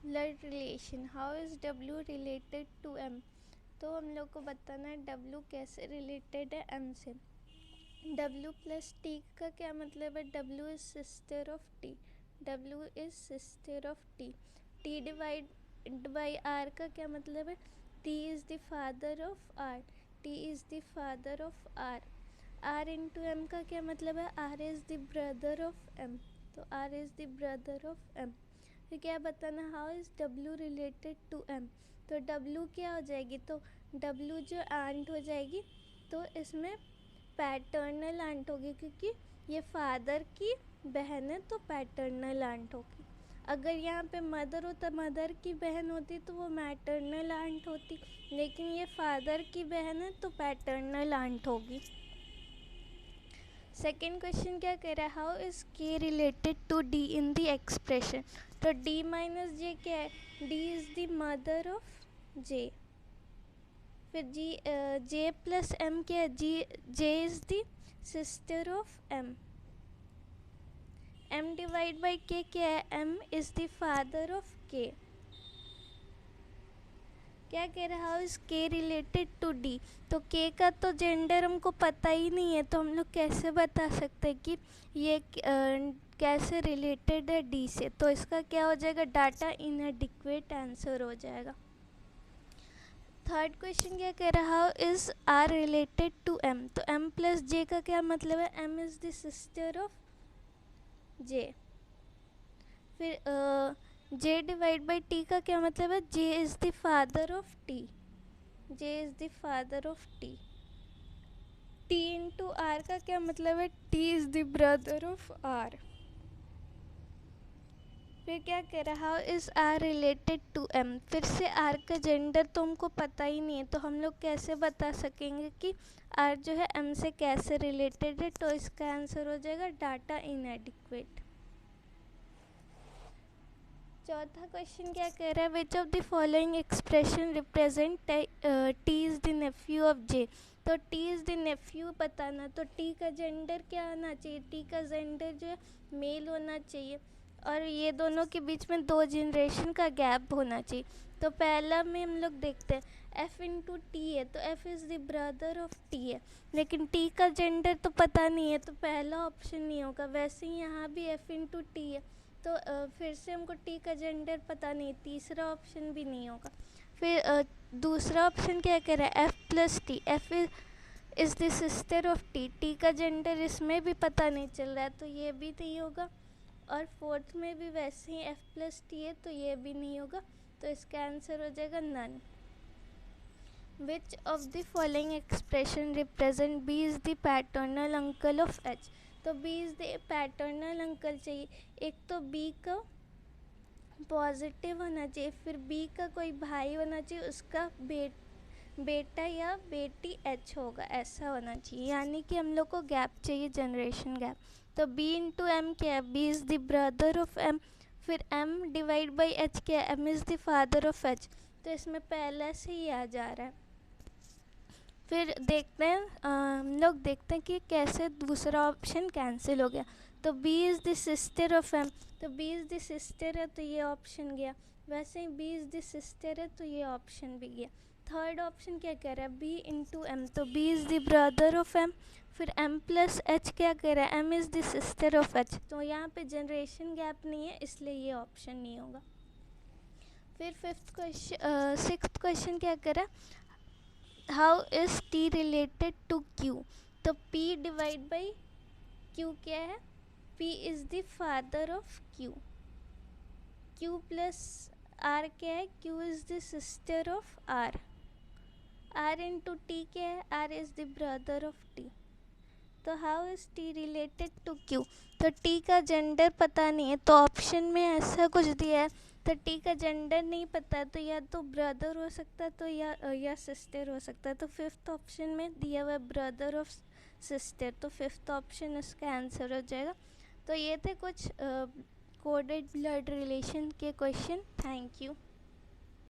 Blood relation, how is W related to M। तो हम लोग को बताना है W कैसे रिलेटेड है M से। W प्लस T का क्या मतलब है? W is sister of T। W is sister of T। T divide by R का क्या मतलब है? T is the father of R। T is the father of R। R into M का क्या मतलब है? R is the brother of M। तो R is the brother of M। फिर क्या बताना, how is W related to M। तो W क्या हो जाएगी? तो W जो आंट हो जाएगी, तो इसमें पैटर्नल आंट होगी, क्योंकि ये फादर की बहन है तो पैटर्नल आंट होगी। अगर यहाँ पे मदर होता, मदर की बहन होती तो वो मैटर्नल आंट होती, लेकिन ये फादर की बहन है तो पैटर्नल आंट होगी। सेकेंड क्वेश्चन क्या कह रहा है, how is K related to D in the expression. तो डी माइनस जे क्या है? D is the mother of J. फिर जी जे प्लस एम क्या है? J is the sister of M. M divide by K क्या है? M is the father of K. क्या कह रहा है, how is K related to D. तो के का तो जेंडर हमको पता ही नहीं है, तो हम लोग कैसे बता सकते हैं कि ये कैसे रिलेटेड है डी से। तो इसका क्या हो जाएगा? डाटा इनएडिक्वेट आंसर हो जाएगा। थर्ड क्वेश्चन क्या कह रहा है, how is R related to M. तो एम प्लस जे का क्या मतलब है? M is the sister of J. फिर जे डिवाइड बाई टी का क्या मतलब है? J is the father of T. J is the father of T. T into R का क्या मतलब है? T is the brother of R. फिर क्या कह रहा है, is R related to M. फिर से आर का जेंडर तो हमको पता ही नहीं है, तो हम लोग कैसे बता सकेंगे कि आर जो है एम से कैसे रिलेटेड है। तो इसका आंसर हो जाएगा डाटा इनएडिक्वेट। चौथा क्वेश्चन क्या कह रहा है, which of the following expression represent T is the nephew of J. तो टी इज द नेफ्यू बताना, तो टी का जेंडर क्या होना चाहिए? टी का जेंडर जो है मेल होना चाहिए, और ये दोनों के बीच में 2 जनरेशन का गैप होना चाहिए। तो पहला में हम लोग देखते हैं एफ इंटू टी है, तो F is the brother of T है, लेकिन टी का जेंडर तो पता नहीं है, तो पहला ऑप्शन नहीं होगा। वैसे ही यहाँ भी एफ इंटू टी है, तो फिर से हमको टी का जेंडर पता नहीं, तीसरा ऑप्शन भी नहीं होगा। फिर दूसरा ऑप्शन क्या कह रहा है, F plus T. F is the sister of T. T का जेंडर इसमें भी पता नहीं चल रहा है, तो ये भी नहीं होगा। और फोर्थ में भी वैसे ही एफ प्लस टी है, तो ये भी नहीं होगा। तो इसका आंसर हो जाएगा none. Which of the following expression represent B is the paternal uncle of H. तो B is the paternal uncle चाहिए। एक तो बी का पॉजिटिव होना चाहिए, फिर बी का कोई भाई होना चाहिए, उसका बेटा या बेटी एच होगा, ऐसा होना चाहिए। यानी कि हम लोग को गैप चाहिए, जनरेशन गैप। तो बी इंटू एम क्या है? B is the brother of M. फिर एम डिवाइड बाई एच क्या है? M is the father of H. तो इसमें पहले से ही आ जा रहा है। फिर देखते हैं, हम लोग देखते हैं कि कैसे दूसरा ऑप्शन कैंसिल हो गया। तो B is the sister of M, तो बी इज़ द सिस्टर है तो ये ऑप्शन गया। वैसे ही बी इज़ द सिस्टर है तो ये ऑप्शन भी गया। थर्ड ऑप्शन क्या कह रहा है? बी इंटू एम, तो B is the brother of M. फिर एम प्लस एच क्या कह रहा है? M is the sister of H. तो यहाँ पे जनरेशन गैप नहीं है, इसलिए ये ऑप्शन नहीं होगा। फिर सिक्स्थ क्वेश्चन क्या कह रहा है, how is T related to Q. तो पी डिवाइड बाई क्यू क्या है? P is the father of Q. Q plus R क्या है? Q is the sister of R. R into T क्या है? R is the brother of T. तो how is T related to Q. तो T का gender पता नहीं है, तो ऑप्शन में ऐसा कुछ दिया है, तो टी का जेंडर नहीं पता है, तो या तो ब्रदर हो सकता है, तो या सिस्टर हो सकता है। तो फिफ्थ ऑप्शन में दिया हुआ है ब्रदर ऑफ सिस्टर, तो फिफ्थ ऑप्शन इसका आंसर हो जाएगा। तो ये थे कुछ कोडेड ब्लड रिलेशन के क्वेश्चन। Thank you.